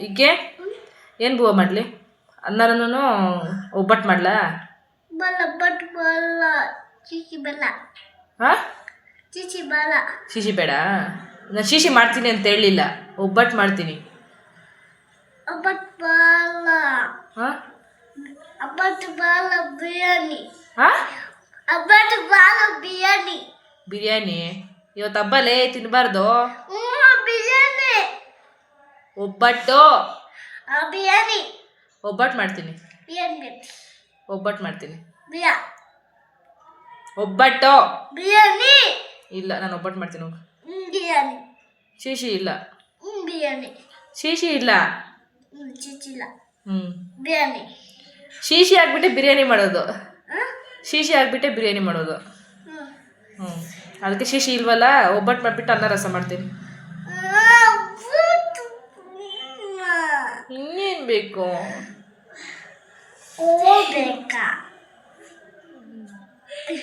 ಈಗೆ ಏನು ಬೂವ ಮಾಡಲಿ? ಅನ್ನನೂ ಒಬ್ಬಟ್ಟು ಮಾಡ್ಲಾ? ಹಾಂ, ಶೀಶಿ ಬೇಡ. ನಾನು ಶೀಶಿ ಮಾಡ್ತೀನಿ ಅಂತ ಹೇಳಲಿಲ್ಲ, ಒಬ್ಬಟ್ಟು ಮಾಡ್ತೀನಿ. ಹಾಂ, ಬಿರಿಯಾನಿ ಇವತ್ತು ಹಬ್ಬಲೇ, ತಿನ್ನಬಾರ್ದು. ಒಬ್ಬಟ್ಟು ಒಬ್ಬಟ್ಟು ಮಾಡ್ತೀನಿ. ಒಬ್ಬಟ್ಟು ಇಲ್ಲ, ನಾನು ಒಬ್ಬಟ್ಟು ಮಾಡ್ತೀನಿ. ಹೋಗು. ಶೀಶಿ ಇಲ್ಲ. ಶೀಶಿ ಇಲ್ಲ. ಶೀಶಿ ಆಗ್ಬಿಟ್ಟೆ ಬಿರಿಯಾನಿ ಮಾಡೋದು. ಅದಕ್ಕೆ ಶೀಶಿ ಇಲ್ವಲ್ಲ, ಒಬ್ಬಟ್ಟು ಮಾಡಿಬಿಟ್ಟು ಅನ್ನ ರಸ ಮಾಡ್ತೀನಿ. ಇನ್ನೇನು ಬೇಕು?